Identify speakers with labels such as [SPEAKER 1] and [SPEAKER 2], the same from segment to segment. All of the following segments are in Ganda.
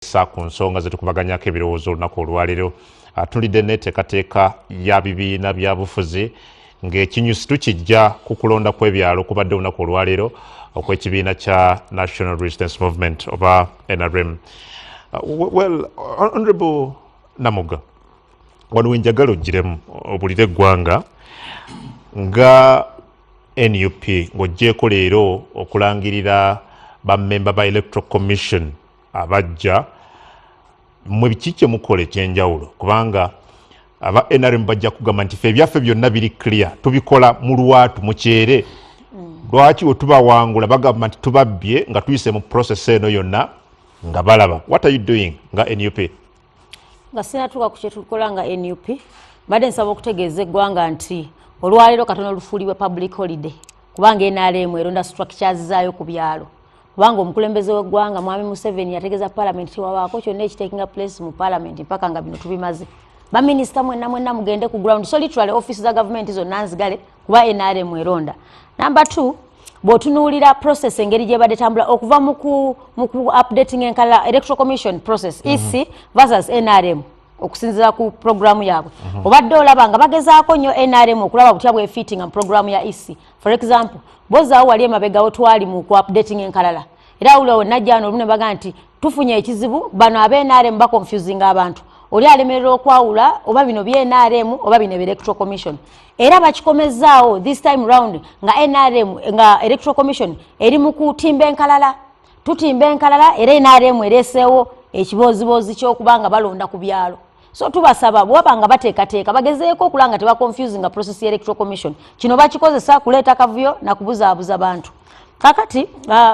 [SPEAKER 1] ku nsonga zetukubaganyako ebirowoozo olunaku olwaleero tulidde n'enteekateeka ya bibiina bya bufuzi ng'ekinyusi tukijja ku kulonda kw'ebyalo kubadde olunaku olwaleero okw'ekibiina kya National Resistance Movement oba NRM. Well, Honorable Namuga, wano wenjagala ogiremu obulire eggwanga nga NUP ng'oggyeko leero okulangirira bammemba ba Electoral Commission abajja mwe biki kye mukola ekyenjawulo kubanga aba NRM bajja kugamba nti ebyaffe byonna biri clear tubikola mu lwatu mu kyere lwaki we tubawangula bagamba nti tubabbye nga tuyise mu process eno yonna nga balaba. What are you doing nga NUP?
[SPEAKER 2] Nga sinatuuka ku kye tukola nga NUP badde nsaba okutegeeza eggwanga nti olwaleero katono olufuulibwa public holiday kubanga NRM eronda structures zaayo ku byalo kubanga omukulembeze w'eggwanga Mwami Museveni yategeeza parliament tiwabaako kyonna ekitakinga place mu parliament mpaka nga bino tubimaze. Baminisita mwenna mugende ku ground so literally office za government zonna nzigale kuba NRM eronda. Number 2, bw'otunuulira process engeri gye badde tambula okuva mu updating enkala electoral commission process EC versus NRM okusinziira ku programu yaabwe obadde olaba nga bagezaako nnyo NRM okulaba butya bwefittinga mu programu ya EC. For example, bozaawo wali emabegawo twali mu ku updating enkalala era ulo najjano olune baga nti tufunye ekizibu bano abe NRM ba confusing abantu oli alemerera okwawula oba bino bye NRM oba bino electoral commission era bakikomezaawo this time round nga NRM nga electoral commission eri mu kutimba enkalala tutimba enkalala era NRM ereseewo ekibozibozi ky'okubanga balonda ku byalo. So tubasaba bwabanga bateekateeka bagezeeko okulanga teba confusing a process electoral commission kino bakikozesa kuleeta kavuyo na kubuzaabuza bantu. Kakati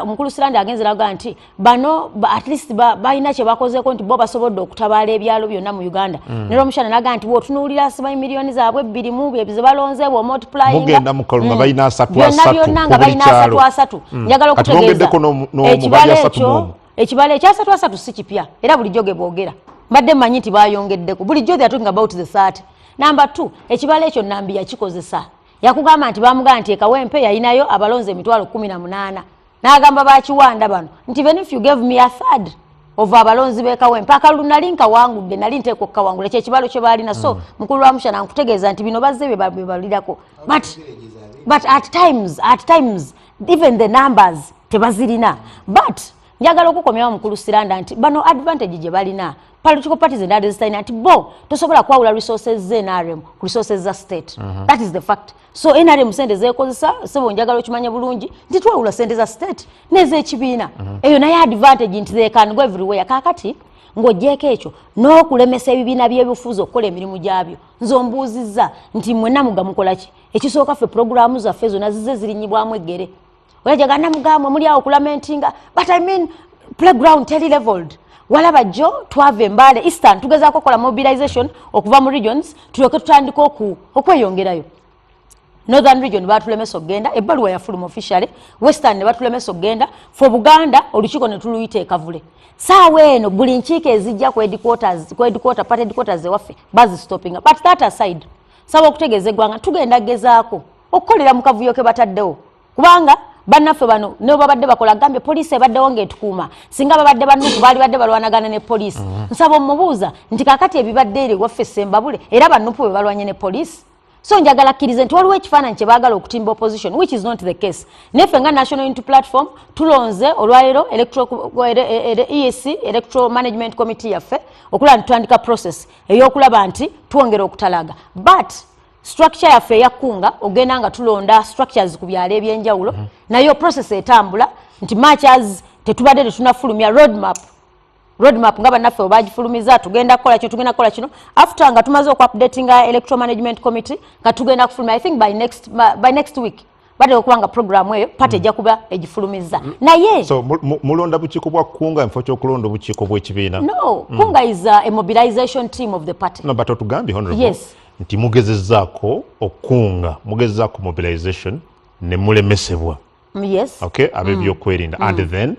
[SPEAKER 2] mukulu Siranda agenze laga nti bano at least balina kye bakozeeko nti bo basobodde okutabaala ebyalo byonna mu Uganda. Nero omushana laga nti bw'otunuulira simanyi miliyoni zaabwe 2 mu bye balonze bwo multiplying
[SPEAKER 1] mugenda mukalunga balina
[SPEAKER 2] 3 njagala okutegeeza ekibalo ekya 3 si kipya era bulijjo ge boogera mbadde mmanyi nti bayongeddeko bulijjo they are talking about the 30. Number 2, ekibalo ekyo Nambi yakikozesa yakugamba nti bamugamba nti ekawempe yayinayo abalonze emitwalo 18 n'agamba bakiwanda bano nti even if you gave me a third of abalonzi b'ekawempe akalulu nali nkawangudde nali nteeka okukawangula ekyo ekibalo kye baalina. So mukulu wa Mushana nkutegeeza nti bino bazze bye balirako but at times even the numbers tebazirina. But njagala okukomyawo mukulu Siranda nti bano advantage gye balina political parties and others saying nti bo tosobola kwawula resources ze NRM ku resources za state. That is the fact. So NRM sente zekozesa sebo njagala okimanya bulungi nti twawula sente za state n'ez'ekibiina eyo naye advantage nti they can go everywhere. Kakati ng'oggyeko ekyo n'okulemesa ebibiina by'ebifuzi okukola emirimu gyabyo nzombuuzizza nti mwenna mugamukola ki ekisooka ffe programu zaffe zonna zize zirinyibwamu eggere olajaga Namugamba muli awo okulamentinga but I mean playground tele-leveled walaba jjo twava Mbale Eastern tugezaako kola mobilization okuva mu regions tulyoke tutandika okweyongerayo. Northern region batulemesa okgenda ebbaluwa yafuluma officially Western ne batulemesa okgenda for Buganda olukiiko ne tuluyita ekavule saawa eno buli nkiiko ezijja ku headquarter party headquarters ewaffe bazi stopping but that aside saawa okutegeeza eggwanga tugenda gezaako okukolera mu kavuyo ke bataddewo kubanga bannaffe bano ne babadde bakola gambye poliisi ebaddewo ng'etukuuma singa babadde bannuku baali badde balwanagana ne poliisi nsaba omubuuza nti kakati ebibadde eri waffe Sembabule era bannupu bwe balwanye ne poliisi. So njagala kkirize nti waliwo ekifaananyi kye baagala okutimba opposition which is not the case. Neffe nga National Unity Platform tulonze olwaleero EAC Electoral Management Committee yaffe okulaba ntutandika process ey'okulaba nti twongera okutalaga but structure yaffe yakkunga ogenda nga tulonda structures ku byalo ebyenjawulo nayo process etambula nti matches tetubadde tetunafulumya roadmap nga bannaffe obagifulumiza tugenda kukola kino after nga tumaze okuupdating electoral management committee nga tugenda kufulumya I think by next week badde okubanga program eyo party ejja kuba egifulumiza naye
[SPEAKER 1] so mulonda bukiiko bwa kunga enfo ky'okulonda obukiiko bw'ekibiina.
[SPEAKER 2] No, kunga is a mobilization team of the party.
[SPEAKER 1] No, but otugambye honorable.
[SPEAKER 2] Yes.
[SPEAKER 1] Nti mugezezzaako okunga mugezezzaako mobilization ne mulemesebwa.
[SPEAKER 2] Yes.
[SPEAKER 1] Okay, ab'ebyokwerinda and then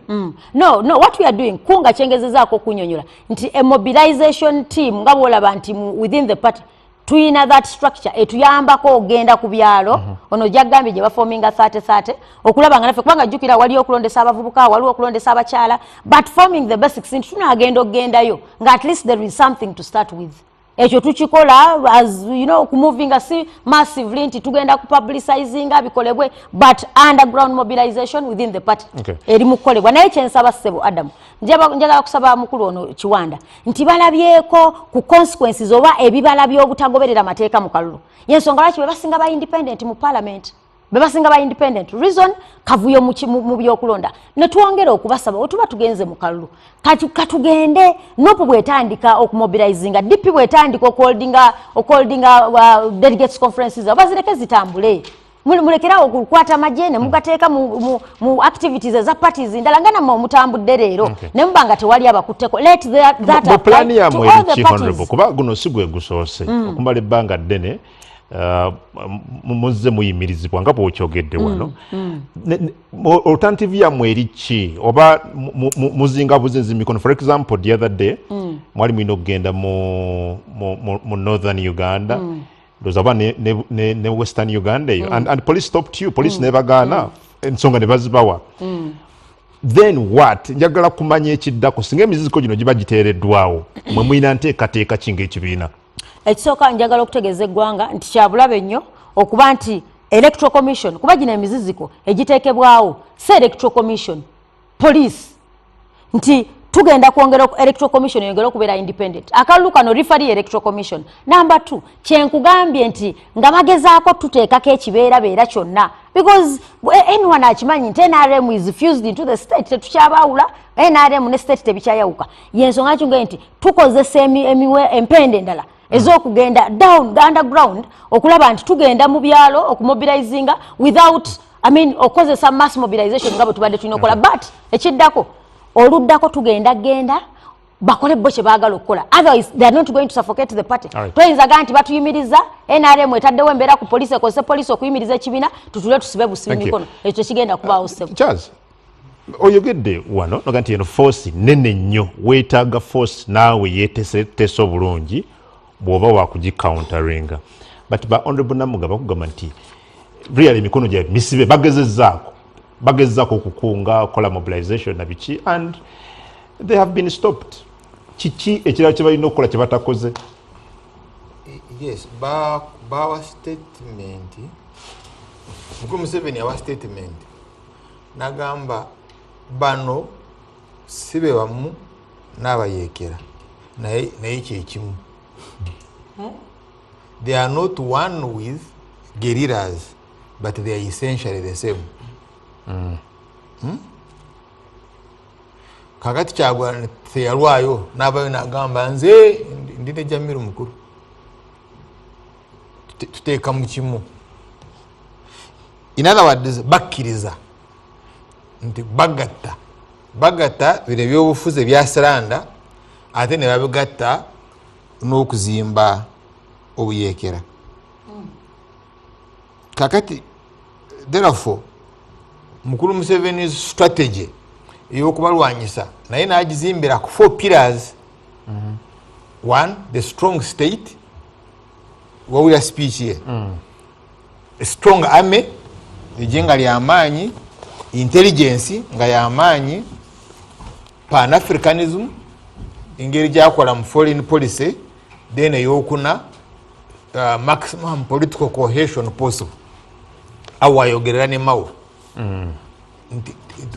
[SPEAKER 2] No, what we are doing kunga kyengezezzaako okunyonyola nti a mobilization team nga bw'olaba nti within the party tuyina that structure etuyambako ogenda ku byalo ono jagambye gye baforminga 30-30 okulaba nga naffe kubanga jjukira waliyo okulondesa abavubuka waliwo okulondesa abakyala but forming the basics nti tunaagenda okugendayo nga at least there is something to start with ekyo tukikola as you know kumovinga si massively nti tugenda kupublicizinga bikolebwe but underground mobilization within the party eri mukolebwa naye kyensaba ssebo Adam njagala kusaba mukulu ono Kiwanda nti balabyeko ku consequences oba ebibala by'obutagoberera mateeka mu kalulu yensonga lwaki bebasinga ba independent mu parliament bebasinga ba independent reason kavuyo mu byokulonda ne tuongera okubasaba otuba tugenze mu kalulu katugende nopo bwetandika okumobilizinga DP bwetandika okuholdinga delegates conferences abazireke zitambule mulekera okukwata majene mugateeka mu activities za parties ndala ngana mu mutambudde leero ne mbanga tewali abakutteko let that
[SPEAKER 1] plan ya mwezi honorable kuba guno sigwe gusose okumala ebbanga ddene muzze muyimirizibwa nga bw'okyogedde wano alternative yammwe eri ki oba muzinga buzinzi mikono for example the other day mwali mulina okugenda mu northern Uganda ndoza oba ne western Uganda eyo and police stopped you police nebagaana ensonga ne bazibawa then what njagala kumanya ekiddako singa emiziziko gino giba giteereddwawo mwe mulina nteekateeka kinga ekibiina
[SPEAKER 2] ekisooka njagala okutegeeza eggwanga nti kyabulabe nnyo okuba nti electoral commission kuba gino emiziziko egiteekebwawo si electoral commission police nti tugenda kwongera electoral commission yongera okubeera independent akalulu kano referee electoral commission number 2 kyenkugambye nti nga bagezaako tuteekako ekibeerabeera kyonna because anyone akimanyi nti NRM is fused into the state tetukyabawula NRM ne state tebikyayawuka yensonga kyonge nti tukozesa empende endala ezokugenda down underground okulaba nti tugenda mu byalo okumobilizinga without okozesa mass mobilization nga bwe tubadde tulina okola but ekiddako oluddako tugenda bakole bo kye baagala okukola otherwise they are not going to suffocate the party toyinza gaa nti batuyimiriza NRM etaddewo embeera ku poliisi ekozese poliisi okuyimiriza ekibiina tutule tusibe busibi mikono ekyo kigenda kubaawo sebo
[SPEAKER 1] Charles oyogedde wano noga nti eno force nene nnyo weetaaga force naawe yeeteese obulungi bw'oba wakugicounteringa but ba honorable Namuga bakugamba nti really emikono gya misibe bagezzaako okukunga okola mobilization na biki and they have been stopped kiki ekirala kye balina okukola kye batakoze
[SPEAKER 3] yes bawa statement mukulu Museveni awa statement nagamba bano sibe wamu n'abayeekera naye kyekimu they are not one with guerrillas but they are essentially the same kakati Kyagulanyi teyalwayo n'abayo nagamba nze ndine Jamiru mukuru tuteeka mu kimu in other words bakkiriza nti bagatta bire by'obufuzi ebyaseranda ate ne babigatta n'okuzimba obuyeekera kakati therefore mukulu Museveni's strategy eyokubalwanyisa naye n'agizimbira ku 4 pillars. One, the strong state wawula speech ye a strong army ejenga ly'amaanyi intelligence nga y'amaanyi pan-africanism engeri gyakola mu foreign policy then eyokuna maximum political cohesion possible awayogerera ne Mao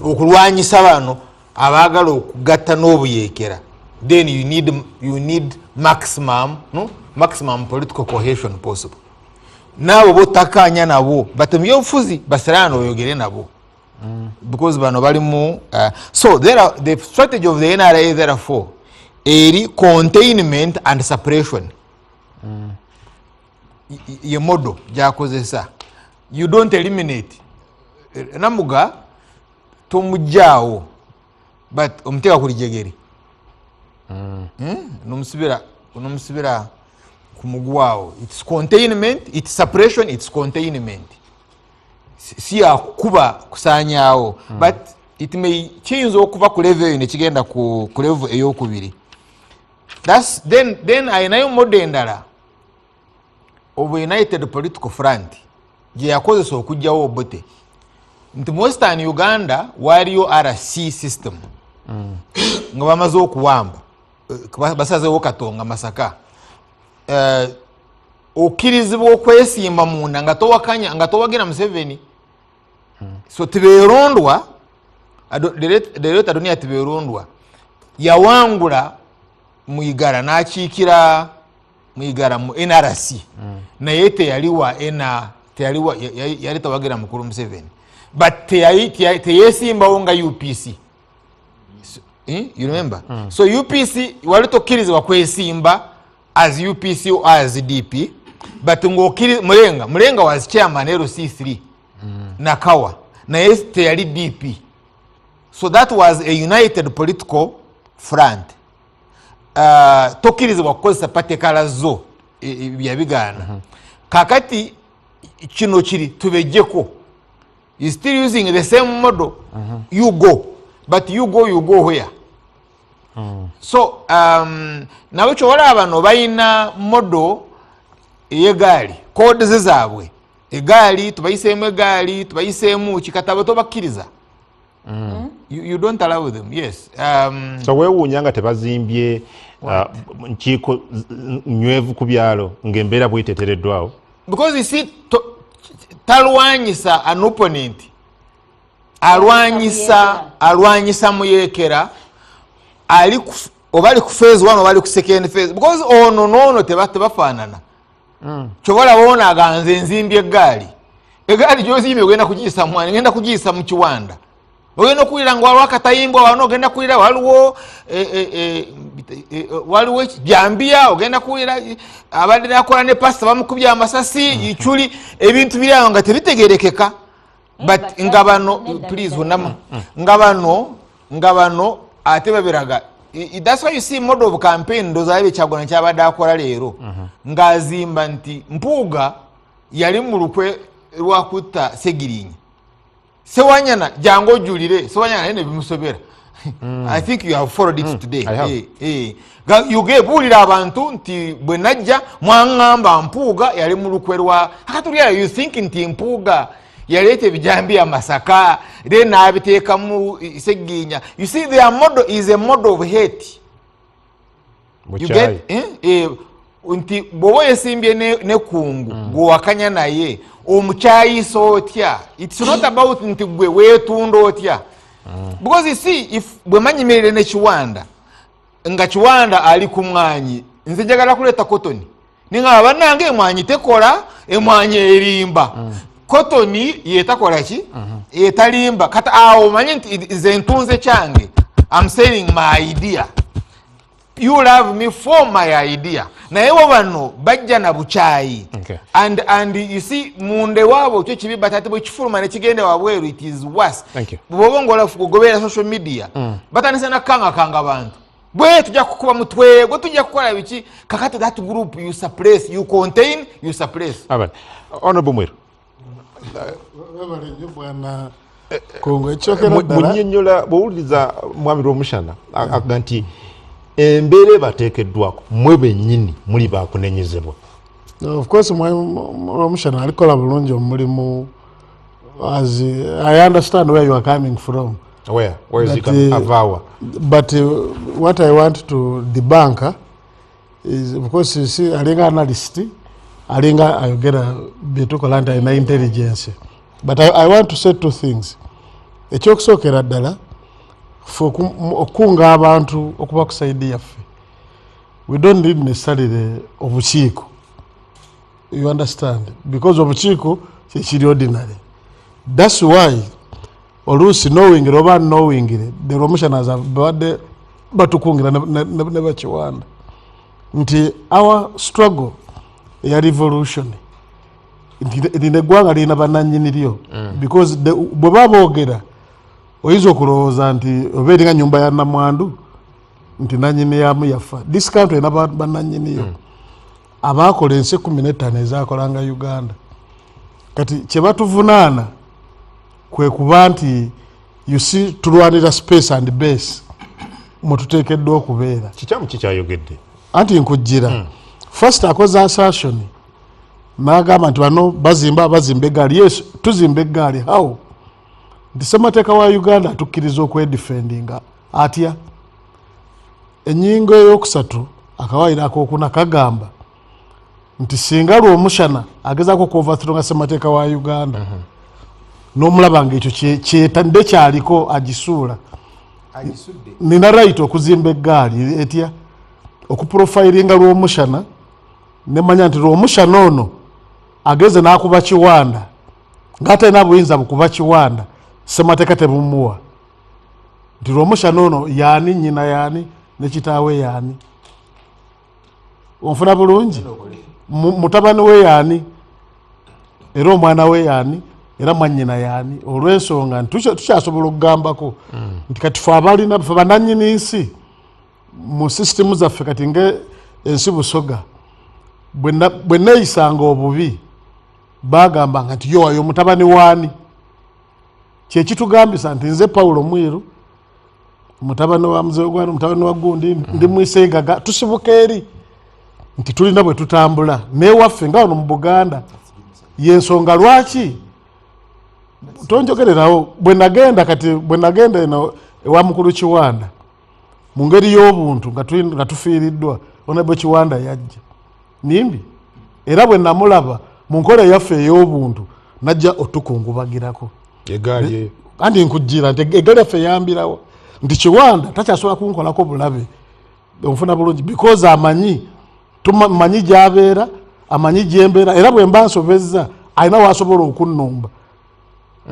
[SPEAKER 3] okulwanyisa bano abaagala okugatta n'obuyeekera then you need maximum political cohesion possible nabo botakanya nabo batemyofuzi basirana oyogere nabo because bano bali mu so the strategy of the NRA therefore eri containment and suppression ye model gyakozesa you don't eliminate Namuga tomujjaawo but omuteka kulijegeri nomusibira kumugwaawo it's containment it's suppression it's containment si akuba kusanyawo but it may change okuva ku level ne kigenda ku level eyokubiri that's then ayinayo model endala of United Political Front gye yakozesa okujjawo Obote nti mu Western Uganda waliyo RC system nga bamaze okuwamba basazeewo Katonga Masaka okkirizibwa okwesimba munda nga towakanya nga towagera Museveni so tibeerondwa Dereta Dunia tibeerondwa yawangula Muigara n'akiikira Muigara mu NRC naye teyaliwa yali tawagera mukulu Museveni but teyesimbawo nga UPC you remember so UPC wali tokkirizibwa kwesimba as UPC or as DP but Mulenga was chairman LC3 Nakawa naye teyali DP so that was a united political front tokkirizibwa kukozesa patekala zo byabigaana kakati kino kiri tubejjeko you still using the same model you go but you go where so nawe kyolaba bano balina model eyegaali code zaabwe egaali tubayiseemu egaali tubayiseemu kikatabo tobakkiriza you don't allow them yes
[SPEAKER 1] so weewuunya nga tebazimbye nkiiko nywevu ku byalo ng'embeera bwitetereddwawo
[SPEAKER 3] because you see talwanyisa an opponent alwanyisa muyeekera oba ali ku phase 1 oba ali ku second phase because ono noono tebafaanana kyobola boona aganze enzimbye egaali gy'ozimbye ogenda kugiyisa mwani ngenda kugiyisa mu Kiwanda ogenda kuwulira nga waliwo akatayimbwa wano ogenda kuwulira waliwo Jambia ogenda kuwulira abadde nakola ne pasita bamukubya amasasi ichuli ebintu biri awo nga tebitegerekeka but nga bano please unamu nga bano ate babiraga that's why you see model of campaign ndozabe Kyagwana kyabadde akola leero ngazimba nti Mpuuga yali mu lukwe lwakutta Segirinyi Sewanyana jango julire Sewanyana ene bimusobera I think you have followed it today you gave bulira abantu nti bwe najja mwangamba Mpuuga yali mu lukwe lwa akatulira you think nti Mpuuga yalete bijambi ya Masaka then abiteeka mu Seginya you see their model is a model of hate you get nti bobo yesimbye ne kungu gwakanya naye omukyayisa otya it's not about nti gwe weetunda otya because you see if bwe manyimirire ne Kiwanda nga Kiwanda ali ku mwanyi nze njagala kuleta Kotoni ninga bannange emwanyi tekola emwanyi erimba Kotoni yetakola ki etalimba kata awo manyi nti nze ntunze kyange I'm selling my idea you love me for my idea naye bano bajja na buchayi and you see munde wabo kyo kibi batati bwe kifuluma ne kigende wabweru it is worse bobongola kugobera social media batanise na kanga abantu bwe tujja kukuba mutwe bwe tujja kukola biki kakati that group you suppress you contain you suppress
[SPEAKER 1] honorable Mwiru
[SPEAKER 4] bwana Kongo ekyokera
[SPEAKER 1] munyonyola bowuliza mwami Rwomushana aganti embere batekeddwako mwe bennyini muli bakunenyezebwa
[SPEAKER 4] of course Rwomushana alikola bulungi omulimu as I understand where you are coming from
[SPEAKER 1] where is it avawa
[SPEAKER 4] but what I want to debunk is of course you see alinga analyst alinga ayogera bitukolanda ina intelligence but I want to say two things ekyokusokera ddala okunga abantu okuba kusaidia yaffe we don't need necessarily obukiiko you understand because obukiiko kiri ordinary that's why oluusi knowing oba knowing the Rwomushana badde batukungira ne Bakiwanda nti our struggle ya revolution nti negwanga lina bananyiniryo because bwe baboogera oyizo kulowooza nti obeeringa nyumba ya namwandu nti nanyini yamu yafa this country ena bananyiniyo abaakola ensi 15 ezaakolanga Uganda kati kyebatuvunaana kwe kuba nti you see tulwanira space and base mututeekeddwa okubeera
[SPEAKER 1] kikyamu kikyayogedde
[SPEAKER 4] anti nkujjira first akoze assertion n'agamba nti bano bazimba eggaali. Yes, tuzimba eggaali. How? Nti ssemateeka wa Uganda atukkiriza okwedifendinga atya. Ennyingo ey'okusatu akawaayiro akookuna kagamba nti singa lw'omushana agezaako okuovathrow nga ssemateeka wa Uganda n'omulaba ng'ekyo kyetadde kyaliko agisuula, nina right okuzimba eggaali etya okuprofilinga lw'omushana nemanya nti lw'omushana ono ageze n'akuba kiwanda ng'atalina buyinza bukuba kiwanda ssemateeka tebumuwa nti lw'omushana ono yaani nnyina yaani nekitaawe yaani onfuna bulungi mutabani we yaani era omwana we yaani era mwannyina yaani olw'ensonga nti tukyasobola okugambako nti kati fe abalina fe banannyini nsi mu sisitemu zaffe kati ng'ensi Busoga bwe neeyisanga obubi bagambanga nti yowayo mutabani waani kyekitugambisa nti nze Pawulo Mwiru mutabani wa mzee gwani mutabani wa gundi ndi mwisegaga tusibuka eri nti tulina bwe tutambula newaffe nga wano mu Buganda yensonga lwaki tonjogererawo bwe nagenda eno ewa mukulu Kiwanda mu ngeri y'obuntu nga tufiiriddwa ona bwe Kiwanda yajja nimbi era bwe namulaba mu nkola yaffe ey'obuntu najja otukungubagirako
[SPEAKER 3] egaali
[SPEAKER 4] andi nkujjira nti eggaali yaffe yambirawo nti Kiwanda takyasobola kunkolako bulabe onfuna bulungi because manyi gy'abeera amanyi gyembeera era bwe mba nsobezza alina waasobola okunnumba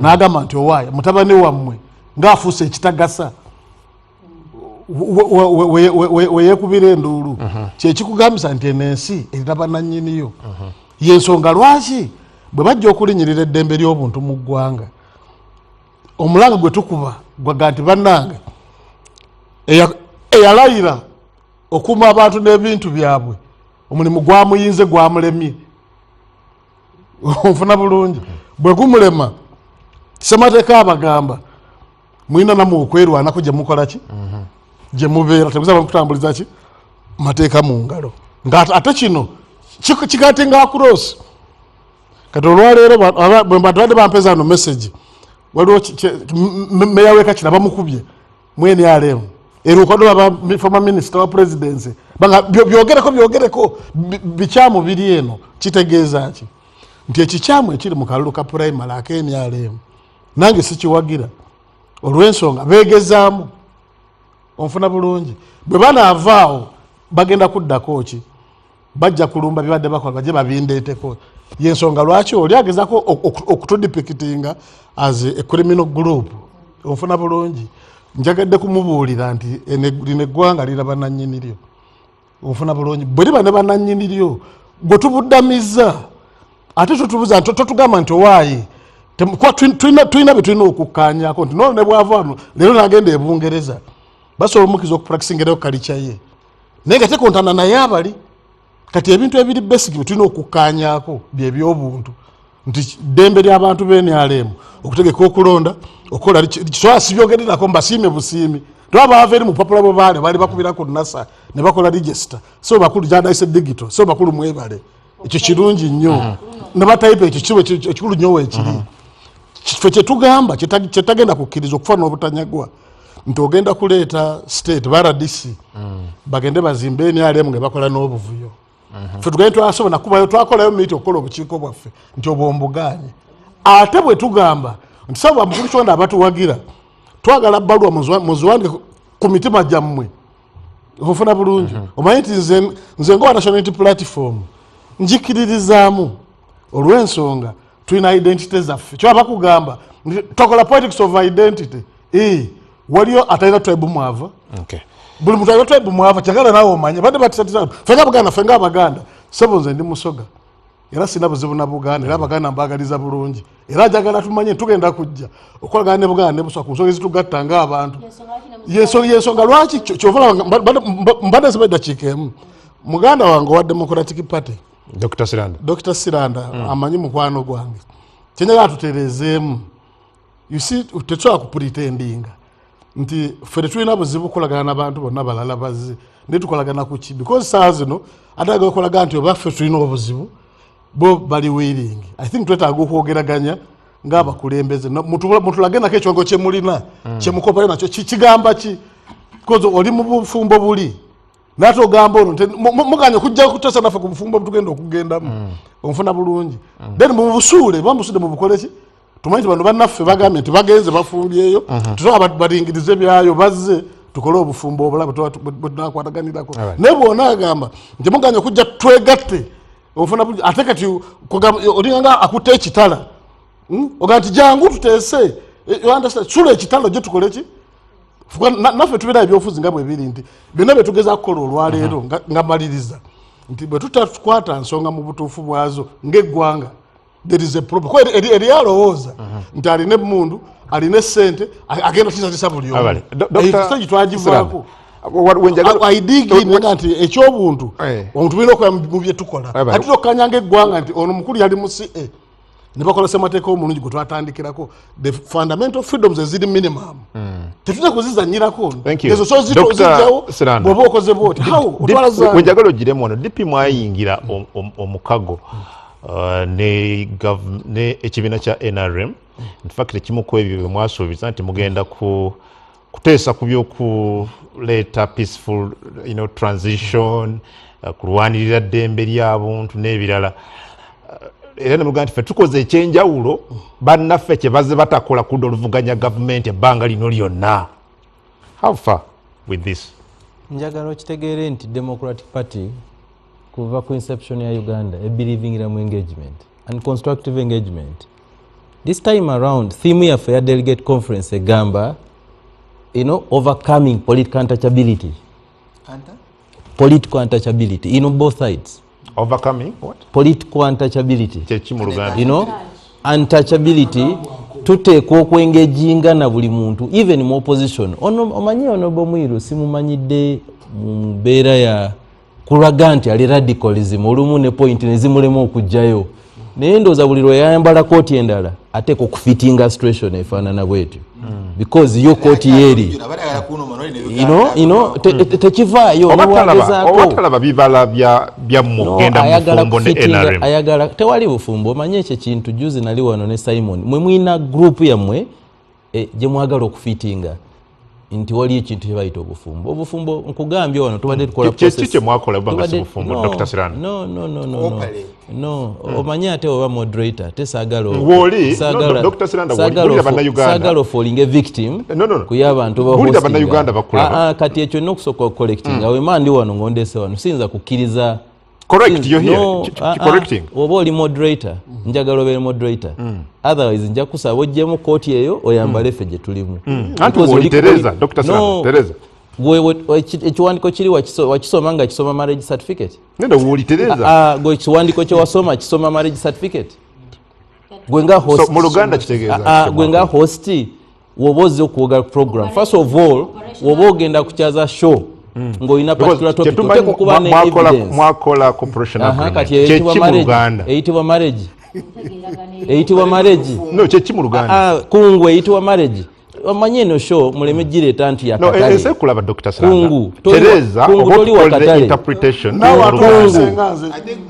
[SPEAKER 4] n'agamba nti owaaya mutabani wammwe ng'afuuse ekitagasa weyeekubira enduulu kyekikugambisa nti eno ensi erina bannannyiniyo yensonga lwaki bwe bajja okulinyirira eddembe ly'obuntu mu ggwanga omulanga gwe tukuba gwaga nti bannange eyalayira okuuma abantu n'ebintu byabwe omulimu gwamuyinze gwamulemye onfuna bulungi bwe gumulema ssemateeka abagamba mulina namu okwerwanako gye mukola ki gye mubeera temusobola kutambuliza ki mateeka mu ngalo ate kino kigati nga akurosi kati olwaleero bwe mbadde bampeza no message waliwo meya w'Ekakira bamukubye mwene alemu erukodo aba former minister wa presidency banga byogereko bikyamu biri eno kitegeeza ki nti ekikyamu ekiri mu kalulu ka primary akeni alemu nange sikiwagira olw'ensonga beegezaamu onfuna bulungi bwe banaavaawo bagenda kuddako ki bajja kulumba bibadde bakola bajje babindeeteko yensonga lwaki oli agezako okutudipikitinga as a criminal group onfuna bulungi njagadde kumubuulira nti lino eggwanga lira bannannyiniryo onfuna bulungi bwe liba ne bannannyiniryo gwe tubuddamiza ate tutubuza totugamba nti owaayi tulina bye tulina okukkaanyako nti nono ne bwava wano leero nagenda e Bungereza basobola omukiza okuprakisingerayo kalica ye naye nga tekontana naye abali kati ebintu ebiri basic bye tulina okukkaanyako byebyobuntu nti ddembe ly'abantu b'NRM okutegeka okulonda okola kisobola sibyogererako mbasiime busiimi twabava eri mu papula bwe baali bakubira ku NASA ne bakola register so bakulu gyandayise digital so bakulu mwebale ekyo kirungi nnyo ne batayipa ekyo kiba ekikulu nnyo weekiri ffe kyetugamba kyetagenda kukkiriza okufa n'obutanyagwa nti ogenda kuleeta state baradc bagende bazimbe NRM nga bakola n'obuvuyo ffe tugende twasobola nakubayo twakolayo miiti okukola obukiiko bwaffe nti obwo mbuganye ate bwe tugamba nti saba mukulu Kiwanda abatuwagira twagala bbalwa muziwandike ku mitima gyammwe ofuna bulungi omanyi nti nze ngowa National Unity Platform njikiririzaamu olw'ensonga tulina identity zaffe kyaba kugamba tokola politics of identity waliyo atalina tribe mwava buli muntu alina tribe mwava kyagala naawe omanye badde batisatiza fenga Buganda fenga Abaganda sebo nze ndi Musoga era sina buzibu na Buganda era Abaganda mbagaliza bulungi era ajagala tumanye tugenda kujja okolagana ne Buganda ne Busoga ku nsonga ezitugatta ng'abantu yensonga lwaki kyovala mbadde zibadde kikeemu muganda wange wa Democratic Party Dr. Siranda amanyi mukwano gwange kyenyaga atuterezeemu you see tetusobola kupretendinga nti ffe tulina buzibu kukolagana n'abantu bonna balala bazze naye tukolagana ku ki because saa zino ate agakolaga nti oba ffe tulina obuzibu bo bali willing. I think twetaaga okwogeraganya ng'abakulembeze mutulage nako ekiwango kye mulina kye mukopere nakyo kigamba ki because oli mu bufumbo buli n'ate ogamba ono muganya kujja kutesa naffe ku bufumbo butugenda okugendamu onfuna bulungi then mu busuule bamusude mu bukole ki tumanyi nti bano bannaffe bagambye nti bagenze bafumbyeyo tusobola balingirize byayo bazze tukole obufumbo obulabe bwetunakwataganirako naye bwona agamba nti muganya kujja twegatte ofuna ate kati olinganga akutte ekitala oga nti jangu tuteese sula ekitala gye tukole ki naffe tubeera ebyobufuzi nga bwe biri nti byonna bye tugeza kukola olwaleero nga maliriza nti bwe tutakwata nsonga mu butuufu bwazo ng'eggwanga there is a problem kuba eri alowooza nti alina emundu alina essente agenda tisatisa buli omu ekisa gitwagivaako aidiginga nti ekyobuntu omuntu birina okuba mu bye tukola ate tulokkanya ng'eggwanga nti ono mukulu yali mu CA ne bakola ssemateeka omulungi gwe twatandikirako the fundamental freedoms eziri minimum tetujja kuzizanyirako ezo so zijjawo bw'oba okoze bwoti
[SPEAKER 1] wenjagala ogiremu ono DP mwayingira omukago ne ekibiina kya NRM infact ekimu ku ebyo bye mwasuubiza nti mugenda kuteesa ku by'okuleeta peaceful transition kulwanirira ddembe ly'abuntu n'ebirala era ne mugamba nti ffe tukoze ekyenjawulo bannaffe kye bazze batakola kudda oluvuganya gavumenti ebbanga lino lyonna. How far with this?
[SPEAKER 5] Njagala okitegeere nti Democratic Party kuva ku inception ya Uganda ebelieving mu engagement and constructive engagement. This time around theme yaffe ya delegate conference egamba overcoming political untouchability. Political untouchability both sides.
[SPEAKER 1] Overcoming what?
[SPEAKER 5] Political untouchability. Untouchability tuteekwa okwengeginga na buli muntu even mu opposition. Omanyi ono Bomwiru simumanyidde mu mbeera ya kulaga nti ali radicalism olumu ne point nezimulemu okujjayo naye ndooza buli lwe yayambala kooti endala ateeka okufitinga situation efaanana bwetyo because yo kooti yeeri tekivaayo
[SPEAKER 1] obatalaba bibala byamugenda mufumbo ne NRM
[SPEAKER 5] ayagala tewali bufumbo omanye ekyo kintu juzi nali wano ne Simon mwe mwina group yammwe gye mwagala okufitinga nti wali ekintu kye bayita obufumbo nkugambye wano tubadde tukola process
[SPEAKER 1] kye mwakola banga si bufumbo Dr. Sirana
[SPEAKER 5] no omanye ate oba moderator tesaagala
[SPEAKER 1] Dr. Sirana wali bannayuganda
[SPEAKER 5] saagala falling a victim kuyabantu
[SPEAKER 1] ba bannayuganda bakulaba
[SPEAKER 5] kati ekyo n'okusooka collecting awema ndi wano ngondese wano siyinza kukkiriza
[SPEAKER 1] correct you're here correcting
[SPEAKER 5] oba oli moderator njagala obeere moderator otherwise nja kusaba ojjemu kooti eyo oyambale ffe gye tulimu
[SPEAKER 1] anti oli Tereza Dr. Sirana Tereza ekiwandiiko kiri wakisoma nga kisoma marriage certificate nenda woli Tereza
[SPEAKER 5] gwe ekiwandiiko kye wasoma kisoma marriage certificate gwe nga host
[SPEAKER 1] mu Luganda kitegeeza
[SPEAKER 5] gwe nga host woba ozze okuwoga program first of all woba ogenda kukyaza show ngoina particular topic tuteko kuba ne evidence
[SPEAKER 1] mwakola corporation agreement
[SPEAKER 5] eyitibwa marriage
[SPEAKER 1] no kye mu Luganda
[SPEAKER 5] kungwe eyitibwa marriage omanye no show muleme gireeta nti yakatale
[SPEAKER 1] no ese kulaba Dr. Sirana Tereza
[SPEAKER 5] kungu toli wakatale
[SPEAKER 1] interpretation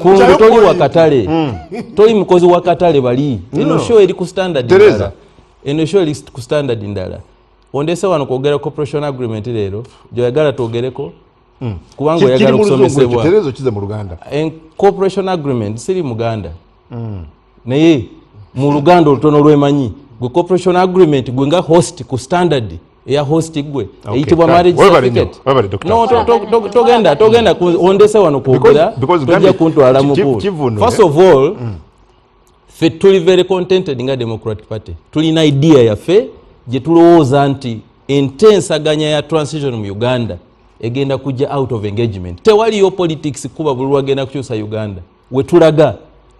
[SPEAKER 5] kungu toli wakatale toli mukozi wakatale bali eno show eri ku standard
[SPEAKER 1] Tereza
[SPEAKER 5] eno show eri ku standard ndala ondese wano kwogera corporation agreement leero gyoyagala twogereko kubanga oyagala okusomesebwa
[SPEAKER 1] Tereza kize mu Luganda
[SPEAKER 5] corporation agreement siri Muganda naye mu Luganda olutono lwemanyi gwe corporation agreement gwe nga host ku standard eya host gwe eyitibwa marriage certificate togenda ondese wano kwogera tojja kuntwala mu pool first of all ffe tuli very contented nga Democratic Party tulina idea yaffe gye tulowooza nti entensaganya ya transition mu Uganda egenda kujja out of engagement tewaliyo politics kuba buli lwagenda kukyusa Uganda we tulaga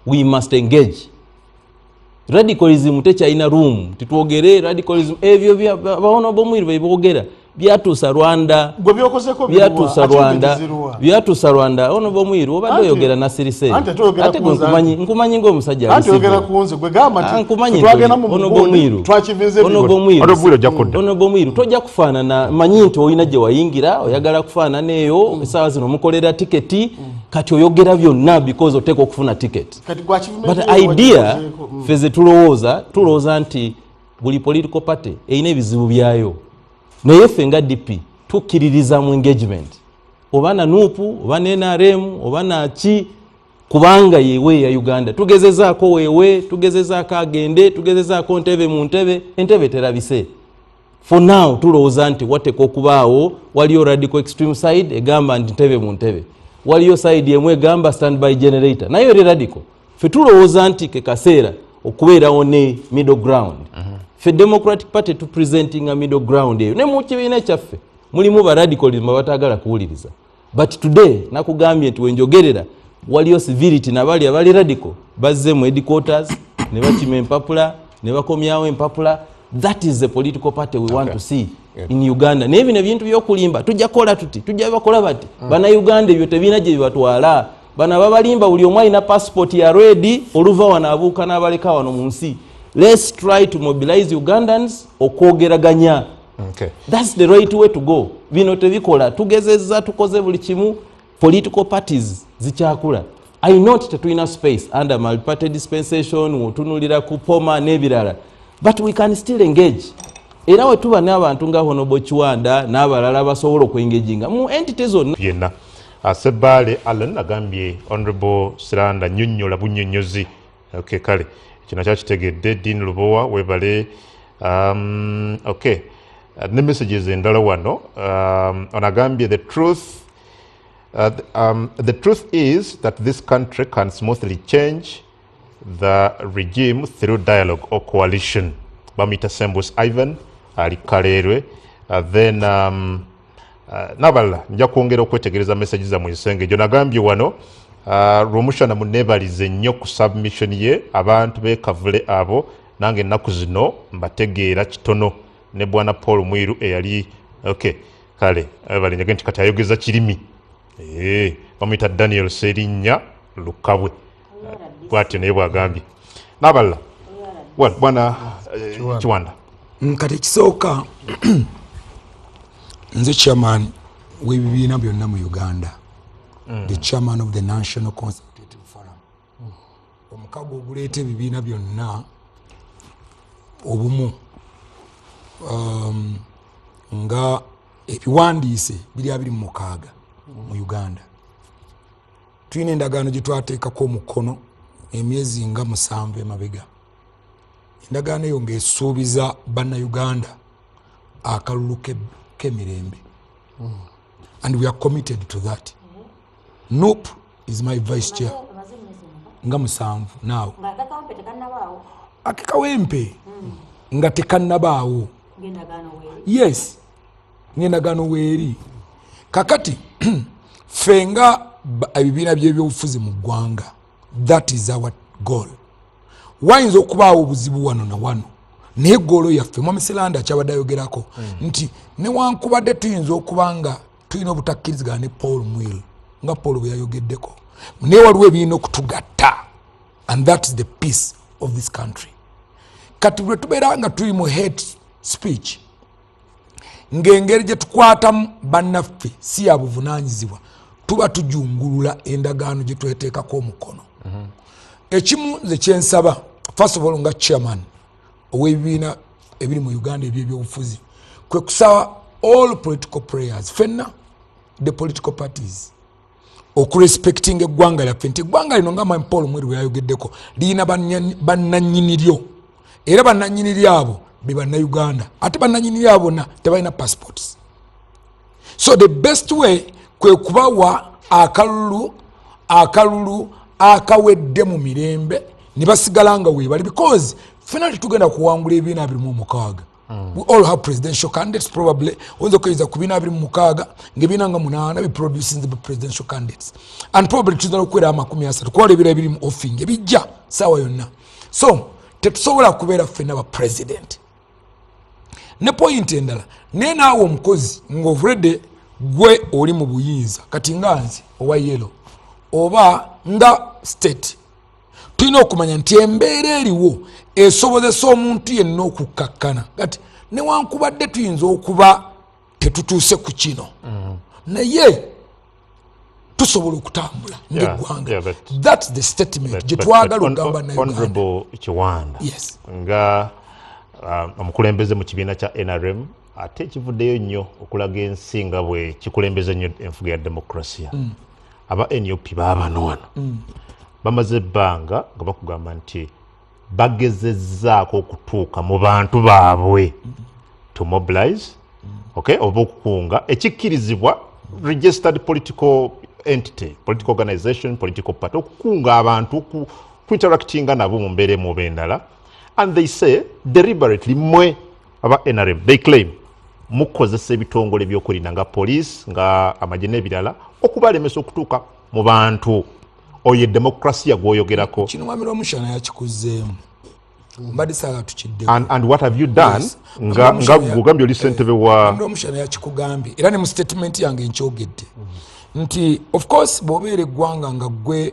[SPEAKER 5] we must engage radicalism tekyalina room titwogere radicalism ebyo bawono Bomwiru beboogera byatuusa Rwanda byatuusa Rwanda ono Bomwiru obadde oyogera nasirise ate nkumanyi ng'omusajja ono Bomwiru tojja kufaanana manyi nti olina gye wayingira oyagala kufaanana eyo essaawa zino mukolera tiketi kati oyogera byonna because oteeka okufuna ticket. But idea feze tulowooza nti buli political party erina ebizibu byayo, naye ffe nga DP tukkiririza mu engagement oba na nupu oba na NRM oba na ki, kubanga yewe ya Uganda tugezezaako wewe, tugezezaako agende, tugezezaako Entebbe terabise. For now tulowooza nti wateeka okubaawo waliyo radical extreme side egamba nti Entebbe waliyo side emu egamba standby generator, nayo eri radical. Ffe tulowooza nti ke kaseera okubeerawo ne middle ground. Ffe Democratic Party tu presenting a middle ground eyo ne mu kibiina kyaffe mulimu ba radicalism abatagala kuwuliriza. But today nakugambye nti wenjogerera waliyo civility nabali abali radical bazze mu headquarters ne bakima empapula ne bakomyawo empapula. That is the political party we want to see in Uganda. Ne bino ebintu byokulimba tujja kola tuti, tujja bakola bati. Bana Uganda ebyo tebina gye bibatwala. Bana babalimba buli omwe alina passport ya ready oluva wanaabuuka n'abaleka wano mu nsi. Let's try to mobilize Ugandans okwogeraganya.
[SPEAKER 1] Okay.
[SPEAKER 5] That's the right way to go. Bino tebikola tugezezza tukoze buli kimu, political parties zikyakula. I note tetulina space under multi-party dispensation wotunulira kupoma n'ebirala. But we can still engage. Era we tuba n'abantu nga Honorable Kiwanda n'abalala basobola okwengeginga mu entities zonna.
[SPEAKER 1] Yenna Sebaale Allen agambye Honorable Siranda nnyonnyola bunnyonnyozi. Okay, kale kino kyakitegedde Dean Lubowa webale. Okay, ne messages endala wano onagambye the truth is that this country can smoothly change the regime through dialogue or coalition. Bamita Sembus Ivan Alikalerwe. Then nabala nja kwongera okwetegereza messages za mwisenge jonagambye wano Rumushana munebalize nnyo ku submission ye abantu bekavule abo nange ennaku zino mbategeera kitono ne bwana Paul Mwiru eyali okay kale bali nyaga nti kati ayogeza kirimi bamwita Daniel Serinya Lukabwe bwatyo naye bwagambye nabala bwana Kiwanda
[SPEAKER 6] kati kisooka nze chairman w'ebibiina byonna mu Uganda, the chairman of the National Consultative Forum. Omukago oguleeta ebibiina byonna obumu nga ebiwandiise biri 26 mu Uganda. Tulina endagaano gye twateekako omukono emyezi nga 7 emabega. Endagaano eyo ng'esuubiza bannayuganda akalulu k'emirembe. And we are committed to that. Nope is my vice chair. Nga 7 now. Akakawempe nga tekannabaawo. Yes. Endagaano weeri. Kakati fenga ebibiina by'ebyobufuzi mu ggwanga. That is our goal. Wayinza okubaawo obuzibu wano na wano. Naye goolo yaffe Mwami Siranda kyabadde ayogerako nti newankubadde tuyinza okubanga tulina obutakkirizigana ne Paul Mwiru nga Paul bwe yayogeddeko, naye waliwo ebiina okutugatta, and that is the peace of this country. Kati bwe tubeera nga tuli mu hate speech ng'engeri gye tukwatamu bannaffe si ya buvunaanyizibwa, tuba tujungulula endagaano gye tweteekako omukono. Ekimu nze kyensaba first of all nga chairman ow'ebibiina ebiri mu Uganda eby'ebyobufuzi kwe kusaba all political players fenna the political parties okurespecting eggwanga lyaffe nti eggwanga lino nga Mwami Paul Mwiru yayogeddeko lirina bannannyiniryo era bannannyiniryo abo be bannayuganda ate bannannyiniryo abo bonna tebalina passports. So the best way kwe kubawa akalulu akawedde mu mirembe ne basigala nga weebali because fena tugenda kuwangula ebibiina 26. We all have presidential candidates probably. Onzo koyiza kubiina 26 ngebiina nga 8 be producing the presidential candidates. And probably tuzana okwera 30 kwale ebira ebiri mu offing ebijja sawa yonna. So tetusobola kubeera fena ba president. Ne point endala ne naawe omukozi ng'ovudde gwe oli mu buyinza kati nganzi owa yellow oba nga state tulina okumanya nti embeera eriwo esobozesa omuntu yenna okukkakkana kati newankubadde tuyinza okuba tetutuuse ku kino naye lusobola okutambula ng'eggwanga. That's the statement gye twagala okugamba nayo.
[SPEAKER 1] Honorable Kiwanda, nga omukulembeze mu kibiina kya NRM ate ekivuddeyo nnyo okulaga ensi nga bwe kikulembeze nnyo enfuga ya demokrasiya. Aba NUP baabano wano bamaze ebbanga nga bakugamba nti bagezezzaako okutuuka mu bantu baabwe to mobilize oba okukunga ekikkirizibwa registered political entity, political organization, political party, okukunga abantu ku interactinga nabo mu mbeera emu oba endala. And they say deliberately mwe aba NRM they claim mukozesa ebitongole by'okulinda nga police nga amagye n'ebirala okubalemesa okutuuka mu bantu. Oyo demokrasiya gwoyogerako
[SPEAKER 6] kino mwamira omushana yakikuzeemu mbadde saaga tukiddewo.
[SPEAKER 1] And what have you done? nga gugambye oli ssentebe wa
[SPEAKER 6] omushana yakikugambye era ne mu statement yange nkyogedde nti of course bw'obeera eggwanga nga gwe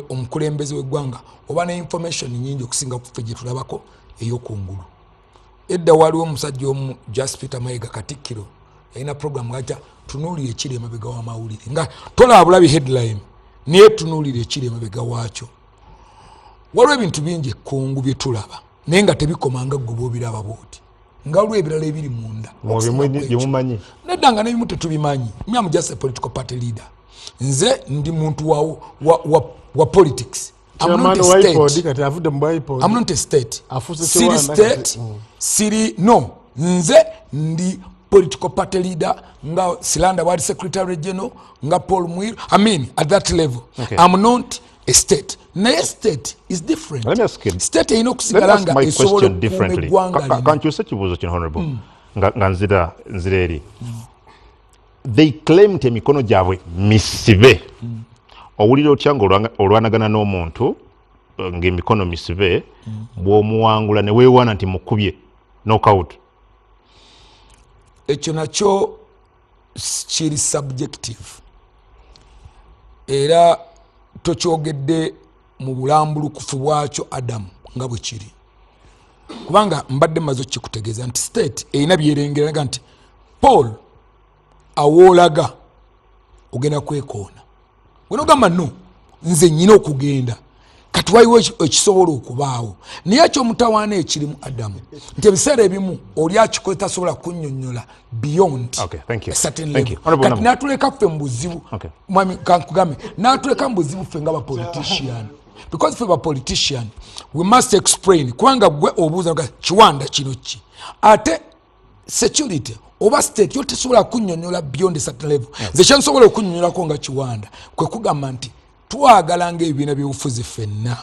[SPEAKER 6] omukulembeze w'eggwanga oba ne information nyingi okusinga kuffe gye tulabako ey'okungulu. Edda waliwo omusajja omu Just Peter Mayiga Katikkiro yalina program ng'ajja tunuulira ekiri emabega w'amawulire nga tolaabulabi headline naye tunuulira ekiri emabega waakyo. Waliwo ebintu bingi ekkungu bye tulaba naye nga tebikomanga ggwe bw'obiraba bw'oti nga waliwo ebirala ebiri munda
[SPEAKER 1] byemumanyi
[SPEAKER 6] nedda nga n'ebimu tetubimanyi. Me am just a political party leader. Nze ndi muntu wa politics. I'm not a state. Siri state. Siri no. Nze ndi political party leader nga Silanda Ward Secretary General nga Paul Muiru. I mean at that level. I'm not a state. Naye state is different.
[SPEAKER 1] Let me ask you.
[SPEAKER 6] State ino kusigalanga
[SPEAKER 1] my question differently. Can't you say kibuzo kino honorable? Nga nzira eri. They claim nti emikono gyabwe misibe. Owulira otya nga olwanagana n'omuntu ng'emikono misibe bw'omuwangula ne weewaana nti mukubye knockout.
[SPEAKER 6] Ekyo nakyo kiri subjective era tokyogedde mu bulambulukufu bwakyo Adamu nga bwe kiri kubanga mbadde mazo kikutegeeza nti state erina byerengeraga nti Paul awoolaga ogenda kwekoona wenogamba no nze nyina okugenda kati waliwo ekisobola okubaawo naye ekyomutawaana ekirimu Adamu nti ebiseera ebimu oli akikoze tasobola kunnyonnyola beyond a certain level kati n'atuleka ffe mu buzibu mwami kankugambe n'atuleka mu buzibu ffe nga bapolitician because ffe bapolitician we must explain kubanga gwe obuuza Kiwanda kino ki ate security oba state yo tesobola kunnyonnyola beyond a certain level nze kyensobola okunnyonnyolako nga Kiwanda kwe kugamba nti twagala ng'ebibiina by'obufuzi ffenna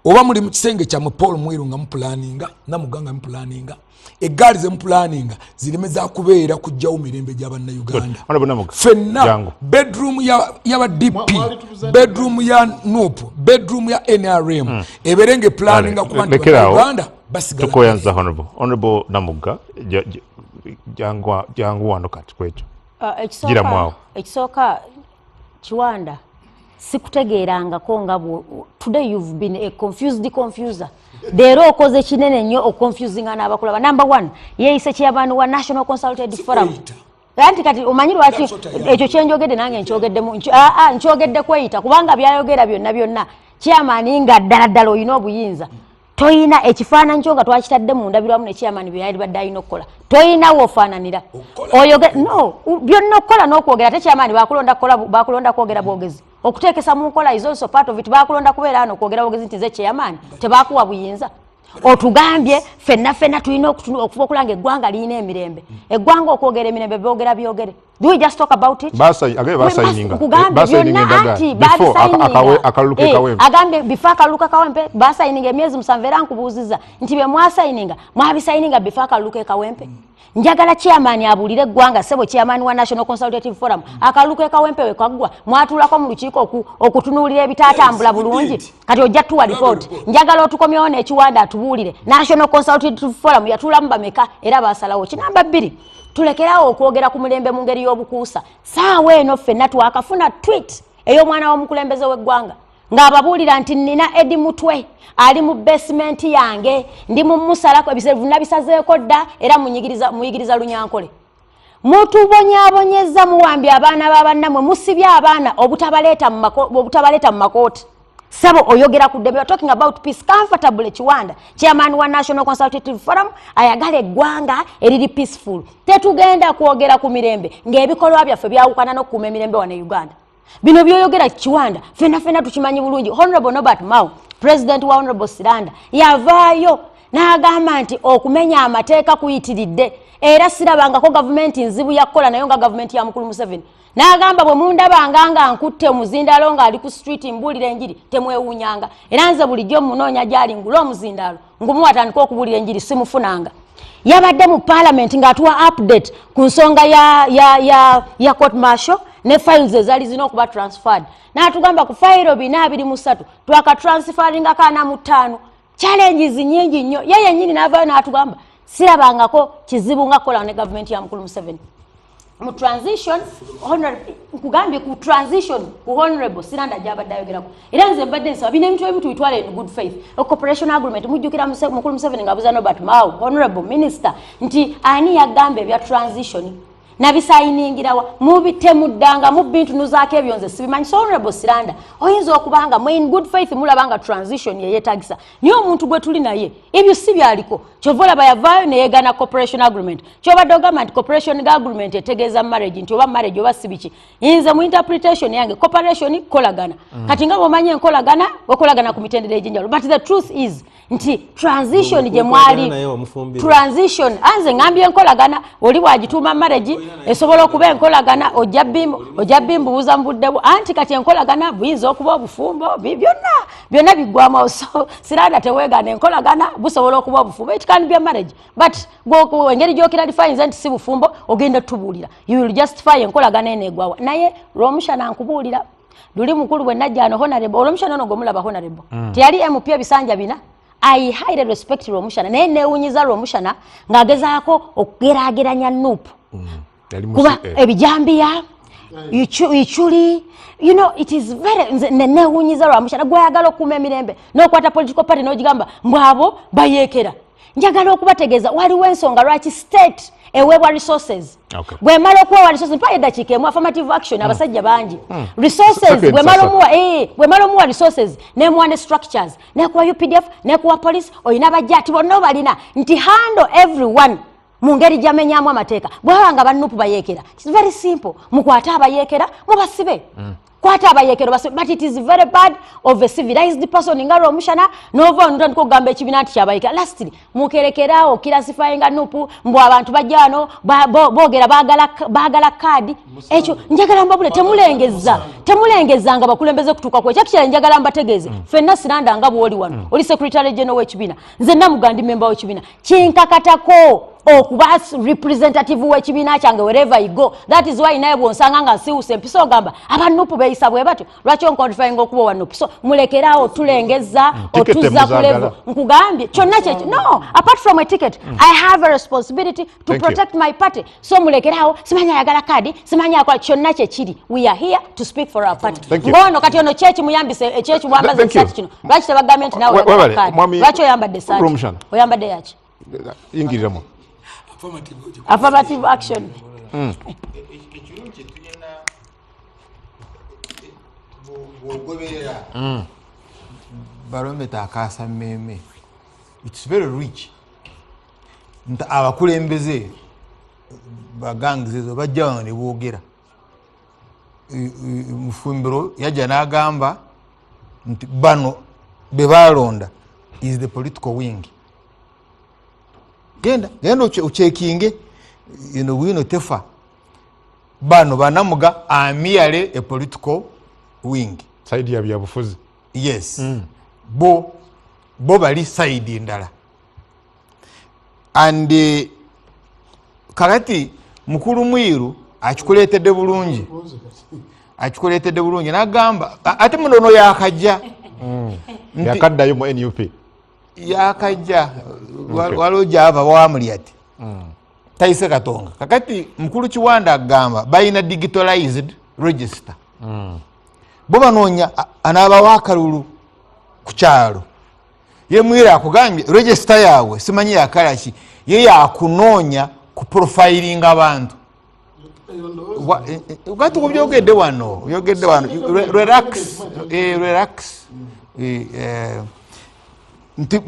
[SPEAKER 6] oba muli mu kisenge kyammwe Paul Muiru nga mupulaninga Namuganga mupulaninga eggaali ze mupulaninga zireme za kubeera kujjawo mirembe gy'abannayuganda ffenna bedroom y'aba DP bedroom ya NUP bedroom ya NRM eberenge planinga kuba nti Uganda basigala
[SPEAKER 1] tukoyanza honorable Namugga jangu wano kati kwekyo
[SPEAKER 2] ekisooka Kiwanda sikutegeerangako nga today you've been a confused confuser. Leero okoze kinene nnyo oconfusinga n'abakulaba. Number one, yeeyise chairman wa National Consultative Forum. Anti kati omanyi lwaki ekyo kyenjogedde nange nkyogeddemu nkyogedde kweyita kubanga byayogera byonna chairman nga ddala olina obuyinza. Toyina ekifaananyi kyo nga twakitadde mu ndabirwamu ne chairman bye yali badde alina okukola. Toyina woofaananira. No, byonna okukola n'okwogera ate chairman bakulonda kwogera bwogezi. Okuteekesa mu nkola is also part of it. Bakulonda kubeera hano okwogera bwogezi nti ze chairman tebakuwa buyinza. Otugambye ffenna tulina okufa okulanga eggwanga liyina emirembe. Eggwanga okwogera emirembe byogere. Do we just talk about it? Agambe before akaluka kawempe basayininga emyezi 7 era nkubuuziza nti bye mwasayininga mwabisayininga before akaluka kawempe. Njagala chairman abulire eggwanga sebo chairman wa National Consultative Forum akaluka kawempe we kagwa mwatulako mu lukiiko okutunuulira ebitaatambula bulungi kati ojja tuwa report. Njagala otukomyewo n'ekiwanda atubuulire National Consultative Forum yatulamu bameka era basalawo kinamba 2 tulekerawo okwogera ku mulembe mu ngeri y'obukuusa. Saawa eno ffenna twakafuna tweet ey'omwana w'omukulembeze w'eggwanga ng'ababuulira nti nina Eddie Mutwe ali mu basement yange ndi mu musalako ebiseeru nabisazeeko dda era muyigiriza Lunyankole. mutubonyabonyeza muwambye abaana b'abannamwe musibye abaana obutabaleta mu makooti sabo oyogera ku debe talking about peace comfortable Kiwanda chairman wa National Consultative Forum ayagala eggwanga eriri peaceful tetugenda kuogera ku mirembe ng'ebikolwa byaffe byawukana n'okukuuma emirembe wana Uganda bino byoyogera Kiwanda fena tukimanyi bulungi. Honorable Norbert Mao president wa Honorable Siranda yavaayo n'agamba nti okumenya amateeka kuyitiridde era sirabangako gavumenti nzibu yakola nayo nga gavumenti ya mukulu Museveni n'agamba bwe mundabanga nga nkutte omuzindalo nga ali ku street mbuulira enjiri temwewuunyanga era nze bulijjo munoonya gyali ngula omuzindalo ngumuwatandika okubuulira enjiri simufunanga. Yabadde mu parliament ng'atuwa update ku nsonga ya court martial ne files ezali zina okuba transferred n'atugamba ku fayiro 423 twaka transferringa kana mu 5 challenges nyingi nnyo yeye nyini n'avaayo n'atugamba sirabangako kizibu nga kola ne government ya mukulu Museveni mu transition nkugambye ku transition ku Honorable Siranda gyabadde ayogerako era nze mbadde nsaba bino ebintu ebitu bitwale in good faith a cooperation agreement mujjukira mukulu Museveni ng'abuuza Norbert Mao Honorable Minister nti ani yagamba ebya transition nabisayiningirawa mubitemuddanga mu bintu nuzaako ebyo nze sibimanyi. So Honorable Siranda oyinza okubanga mu in good faith mulabanga transition yeyeetagisa niyo omuntu gwe tuli naye ebyo si byaliko kyova olaba yavaayo neyeegana cooperation agreement kyobadde ogamba nti cooperation agreement etegeeza marriage nti oba marriage oba si biki nze mu interpretation yange cooperation kolagana kati nga bw'omanyi enkolagana okolagana ku mitendera egy'enjawulo but the truth is nti transition gye mwali transition anze ngambye enkolagana oli bwagituuma marriage esobola okuba enkolagana ojja bimbuuza mu budde anti kati enkolagana buyinza okuba obufumbo byonna biggwamu. So Siranda teweegana enkolagana busobola okuba obufumbo it can be a marriage but engeri gyokira defines nti si bufumbo ogenda tubuulira you will justify enkolagana eneegwawa naye Lwomushana nkubuulira luli mukulu bwe najja ano Honorable Olwomushana ono gomulaba Honorable teyali MP ebisanja bina I highly respect Lwomushana naye neewunyiza Lwomushana ng'agezaako okugeraageranya Nuupu kuba ebijambiya ichuli you know it is very neewunyiza Lwomushana gwayagala okuuma emirembe n'okwata political party n'ogigamba mbwabo bayeekera njagala okubategeeza waliwo ensonga lwaki state eweebwa resources bwemala okuweebwa resources mpayo eddakiika emu affirmative action abasajja bangi resources bwemala omuwa resources nemuwa ne structures nekuwa UPDF nekuwa police oyina bajjati bonna obalina nti handle everyone mu ngeri gyamenyaamu amateeka bwabanga bannupu bayeekera it's very simple mukwate abayeekera mubasibe kwata abayekero basi but it is very bad of a civilized person nga Lwomushana nova ntandika okugamba ekibiina nti kyabayekera lastly mukerekeraawo kirasifyinga Nuupu mbu abantu bajja wano boogera baagala kaadi ekyo njagala mbabule temulengezanga bakulembeze kutuuka ku ekyakikira njagala mbategeeze ffenna Siranda nga bw'oli wano oli secretary general w'ekibiina nze Namugandi member w'ekibiina kinkakatako okuba representative w'ekibiina kyange wherever I go that is why naye bwonsanga nga nsiwuse mpisa ogamba abanupu beeyisa bwe batyo lwaki onkodifyinga okuba wanupu so mulekeraawo tulengeza otuzza ku level nkugambye kyonna kyekyo no apart from a ticket I have a responsibility to protect my party so mulekeraawo simanya ayagala kadi simanya akola kyonna kyekiri we are here to speak for our party ngono kati ono kyeki muyambise ekyeki mwambaze esaati kino lwaki tebagambye nti nawe lwaki oyambadde esaati oyambadde yaki
[SPEAKER 1] yingiriramu
[SPEAKER 2] affirmative action
[SPEAKER 3] ekirungi tulina bwogoberera barometa akaasa mmemme it's very rich nti abakulembeze bagangizezo bajja wano ne boogera Mufumbiro yajja n'agamba nti bano be balonda is the political wing genda uchekinge wino tefa bano banamuga amiyale a political wing
[SPEAKER 1] side ya byabufuzi
[SPEAKER 3] yes bo bali side ndala and kakati mukulu mwiru akikuleetedde bulungi n'agamba ate munono yakajja
[SPEAKER 1] yakaddayo mu NUP
[SPEAKER 3] yakajja waliwo gyava wamuli ati tayise katonga kakati mukulu Kiwanda agamba balina digitalized register bo banoonya anaabawo akalulu ku kyalo ye mwira akugambye register yawe simanyi yakalaki ye yakunoonya ku profiling abantu ugati kubyogedde wano relax nti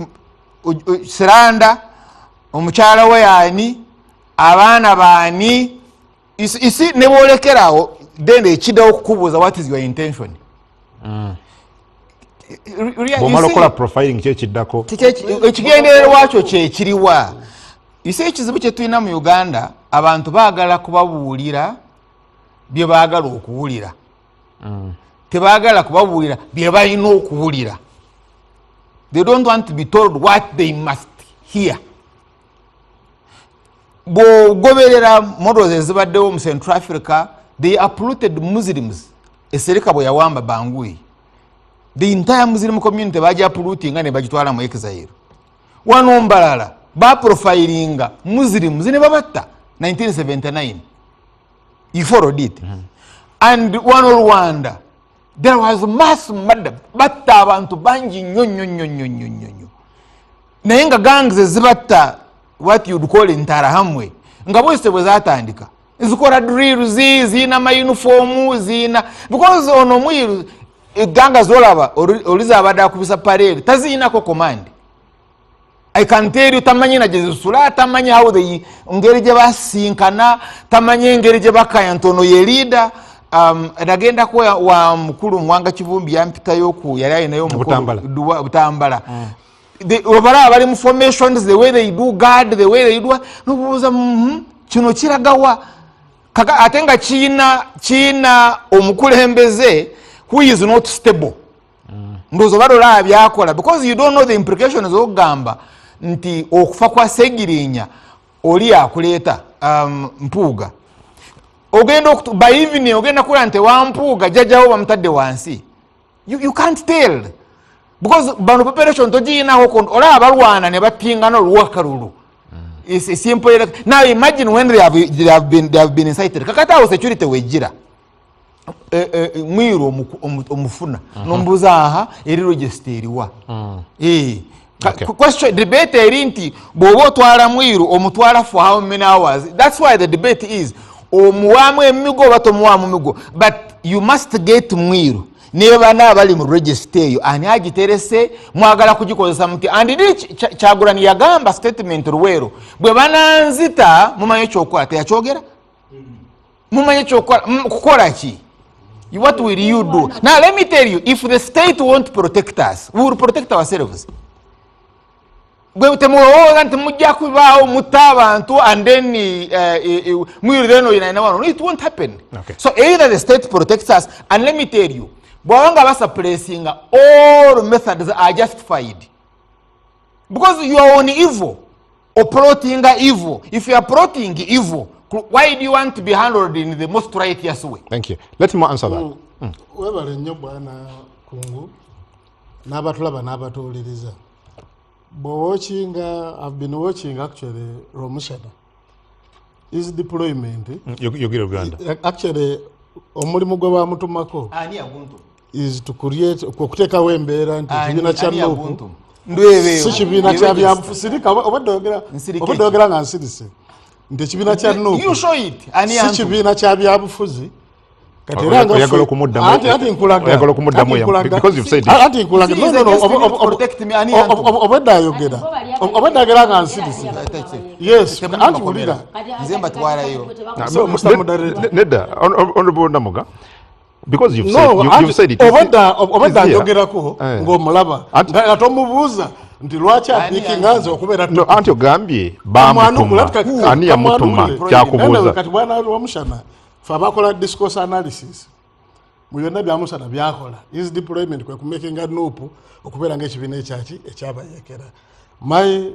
[SPEAKER 3] Seranda omukyala we yani abaana baani isi ne bolekerawo then ekidawo okukubuuza what is your intention
[SPEAKER 1] bomala okola profiling kyekiddako
[SPEAKER 3] ekigendererwa wakyo kyekiriwa isi ekizibu kye tulina mu Uganda abantu baagala kubabuulira bye baagala okuwulira tebaagala kubabuulira bye balina okuwulira. They don't want to be told what they must hear. Bw'ogoberera models ezibaddewo mu Central Africa, they uprooted Muslims. Esereka bwe yawamba Bangui, the entire Muslim community baja uprooting ne bagitwala mu exile. Wano Mbalala ba profilinga Muslims ne babatta 1979. You followed it. And one Rwanda, there was mass murder. Batta abantu bangi nnyo. Naye nga gangs ezibatta what you'd call intarahamwe nga bwese bwe zatandika zikola drills zina ma uniform zina because ono mwiru ganga zolaba oliza abada kubisa parade tazinako command. I can tell you tamanyi na jezusula tamanyi how they ngeri je basinkana tamanyi ngeri je bakaya ntono ye leader ndagenda ko wa mukuru Mwanga Kivumbi yampitayo ku yali ayinayo mukuru Butambala. The overall bali mu formations, the way they do guard, the way they do nubuza kino kiragawa kaka atenga China omukulembeze who is not stable ndozo badola byakola because you don't know the implications of gamba nti okufa kwa Segirinya oli akuleta Mpuuga ogenda by evening ogenda kula nte wa Mpuuga jajawo bamutadde wansi. You can't tell because bano preparation tojina hoko ola abalwana ne batingana oluwakalulu. It's a simple. Now imagine when they have been incited kakatawo security wejira mwiru omufuna nombuza aha eri register wa question debate erinti bobo twala mwiru omutwala for how many hours. That's why the debate is omuwamu emigo batomuwamu migo, but you must get mwiru neba nabali mu register yo ani agiterese mwagala kugikozesa muti and Kyagulanyi yagamba statement Luweero bwe bananzita mumanye kyokola teyakyogera mumanye kyokola kukola ki. What will you do? Now let me tell you, if the state won't protect us, we will protect ourselves. Bwe temuwoza nti mujja kubaawo mutabantu and then mwiru then oyinainawana, it won't happen.
[SPEAKER 1] Okay.
[SPEAKER 3] So either the state protects us, and let me tell you, bwanga basuppressing all methods are justified because you are on evil or plotting evil. If you are plotting evil, why do you want to be handled in the most righteous way?
[SPEAKER 1] Thank you. Let me answer that.
[SPEAKER 4] Webale nnyo bwana Kungu n'abatulaba n'abatuwuliriza. I've been watching actually Romushana. His deployment actually omulimu gwe bamutumako is to create okuteekawo embeera nti ekibiina kya Nuupu si kibiina kya byabufuzi obadde nga nsirise nti ekibiina kya Nuupu si kibiina kya byabufuzi
[SPEAKER 1] oyagala okumuddamu because you've said
[SPEAKER 4] anti nkulaga obadde ayogera nga nsirise yes anti wulira
[SPEAKER 3] nze mbatwalayo
[SPEAKER 1] nedda honorable Namuga because you've said it
[SPEAKER 4] obadde ayogerako ng'omulaba nga tomubuuza nti lwaki apiikinga nze okubeera
[SPEAKER 1] anti ogambye bamutuma ani yamutuma kyakubuuza
[SPEAKER 4] kati bwana Wamushana fe abakola discourse analysis mu byonna byamusana byakola his deployment kwe kumakinga Nuupu okubeera ng'ekibiina ekyaki ekyabayekera. My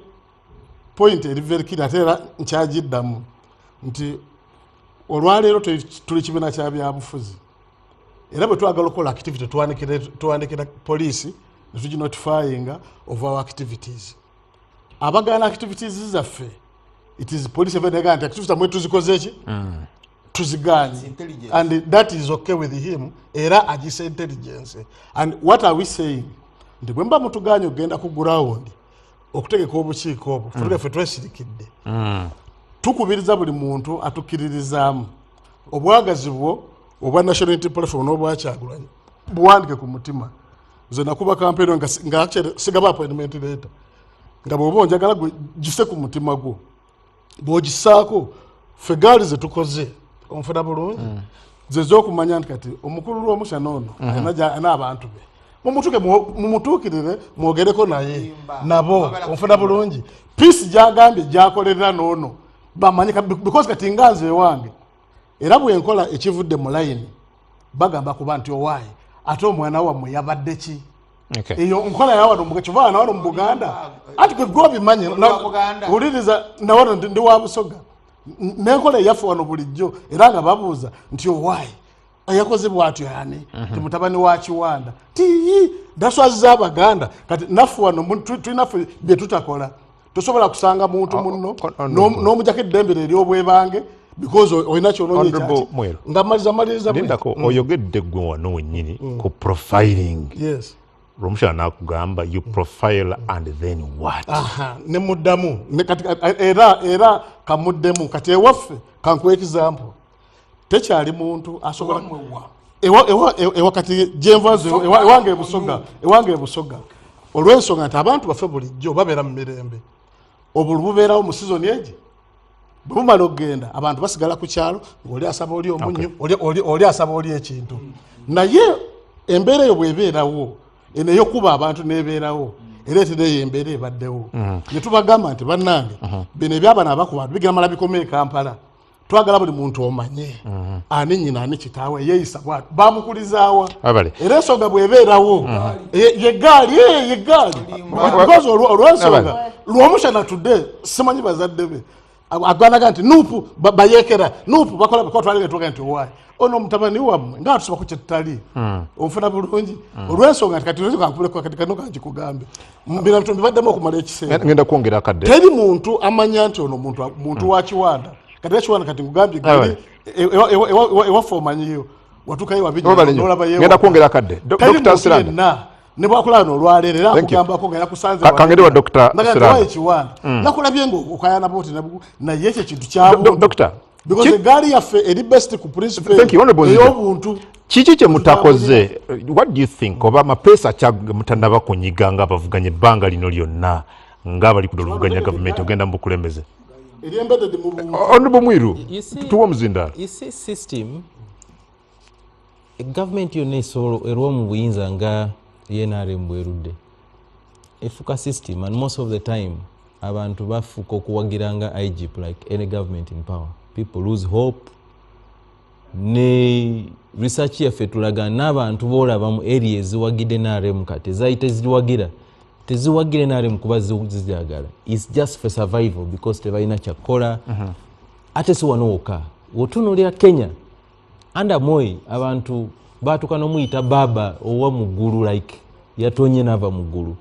[SPEAKER 4] point eri very key ate era nkyagiddamu nti olwaleero tuli kibiina kya byabufuzi era bwe twagala okukola activity tuwandikira poliisi ne tuginotifyinga of our activities. Abagana activities zaffe it is police evenega nti activities amwe tuzikoze eki tuziganye and that is okay with him era agisa intelligence. And what are we saying nti bwe mba mutuganye ogenda ku ground okutegeka obukiiko obwo ffe twesirikidde tukubiriza buli muntu atukkiririzaamu obwagazi bwo obwa National Unity Platform n'obwa Kyagulanyi buwandike ku mutima nze nakuba campaign nga sigaba appointment letter nga bw'oba njagala gise ku mutima gwo bw'ogisaako ffe gaali ze tukoze onfuna bulungi ze z'okumanya nti kati omukulu lw'omusha noono alina abantu be mumutuukirire mwogereko naye nabo onfuna bulungi peace gyagambye gyakolerera noono bamanyika because kati nganze ewange era bwenkola ekivudde mu layini bagamba kuba nti owaayi ate omwana wammwe yabadde ki eyo nkola yawano mukivaana wano mu Buganda ati gwe gwobimanye wuliriza nawano ndi wa Busoga nenkola eyaffe wano bulijjo era nga babuuza nti owaayi yakoze bwatyo yani ti mutabani wa Kiwanda ti daswaziza Abaganda kati naffe wano tulinaffe bye tutakola tosobola kusanga muntu munno n'omujjako eddembe ery'obwebange because oyina kyononye nga maliriza
[SPEAKER 1] ndako oyogedde gwe wano wennyini ku profiling.
[SPEAKER 4] Yes.
[SPEAKER 1] Romusha nakugamba you profile and then what?
[SPEAKER 4] Ne muddamu era kamuddemu kati ewaffe kankuwa example tekyali muntu asobola ewa kati jenvazo ewange Busoga olw'ensonga nti abantu baffe bulijjo babeera mu mirembe obulu bubeerawo mu season egi bumala okugenda abantu basigala ku kyalo oli asaba oli omunyu oli asaba oli ekintu naye embeera eyo bwebeerawo eneyo kuba abantu nebeerawo ereetera eyo embeera ebaddewo ne tubagamba nti bannange bino ebyabana abakuba bigira mala bikomeye Kampala twagala buli muntu omanye ani nnyina ani kitaawe yeeyisa bwatu bamukulizaawa era ensonga bwebeerawo yegaali because olwensonga lw'omushana tudde simanyi bazadde be agwanaga nti nupu bayekera nupu bakola bakotwalire tuga nti owaayi ono mutabani wammwe nga tusoba ku kyetutali onfuna bulungi olw'ensonga nti kati kankubuleko kati kano kankikugambe mbira bitumbi baddemu okumala ekiseera
[SPEAKER 1] ngenda kwongera akadde
[SPEAKER 4] teri muntu amanya nti ono muntu wa Kiwanda kati ekiwanda kati nkugambye gali ewaffe omanyiyo watukayo
[SPEAKER 1] ngenda kwongera akadde Dr. Siranda
[SPEAKER 4] ne bwakulano olwaleero era akugambako nga yakusanze
[SPEAKER 1] kangeri wa Dr. Siranda
[SPEAKER 4] Kiwanda nakulabye ng'okayana boti naye ekyo kintu kyabo
[SPEAKER 1] Dr.
[SPEAKER 4] because egaali yaffe eri best ku principle ey'obuntu
[SPEAKER 1] kiki kye mutakoze what do you think oba amapeesa mutanaba kunyiga nga abavuganya ebbanga lino lyonna ng'abali kudoluvuganya gavumenti ogenda mu bukulembeze Honorable Mwiru tuwa muzindalo
[SPEAKER 5] you see system government yonna erwa mu buyinza nga NRM bwerudde efuka system and most of the time abantu bafuuka okuwagiranga IGP like any government in power people lose hope ne research yaffe tulaga n'abantu boolaba mu area eziwagidde NRM kati ezayite ziwagira teziwagire NRM kuba zizagala is just for survival because tebalina kyakola ate si wano wokka wotunuulira Kenya under Moi abantu baatuka n'omuyita baba owa muggulu like yatonye nava muggulu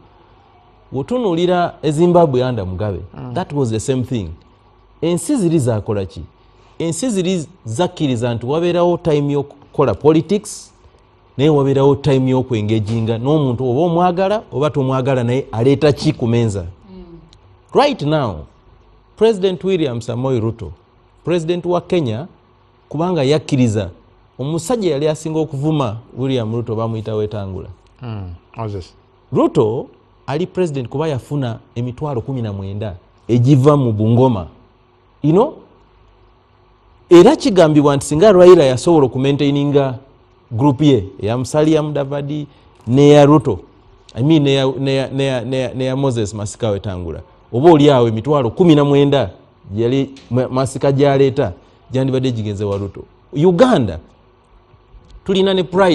[SPEAKER 5] wotunuulira Zimbabwe under Mugabe that was the same thing ensi ziri zakola ki ensi ziri zakkiriza nti wabeerawo time y'okukola politics naye wabeerawo time y'okwengeginga n'omuntu oba omwagala oba tomwagala naye aleeta ki ku menza right now President William Samoei Ruto president wa Kenya kubanga yakkiriza omusajja yali asinga okuvuma William Ruto bamuyita Wetangula Ruto ali president kuba yafuna emitwalo 19 egiva mu Bungoma era kigambibwa nti singa Raila yasobola okumaintaininga group ye ya Musalia Mudavadi ne ya Ruto ne ya Moses Masika Wetangula oba oli awo emitwalo 19 yali Masika gyaleeta gyandibadde gigenze wa Ruto Uganda tulina ne pride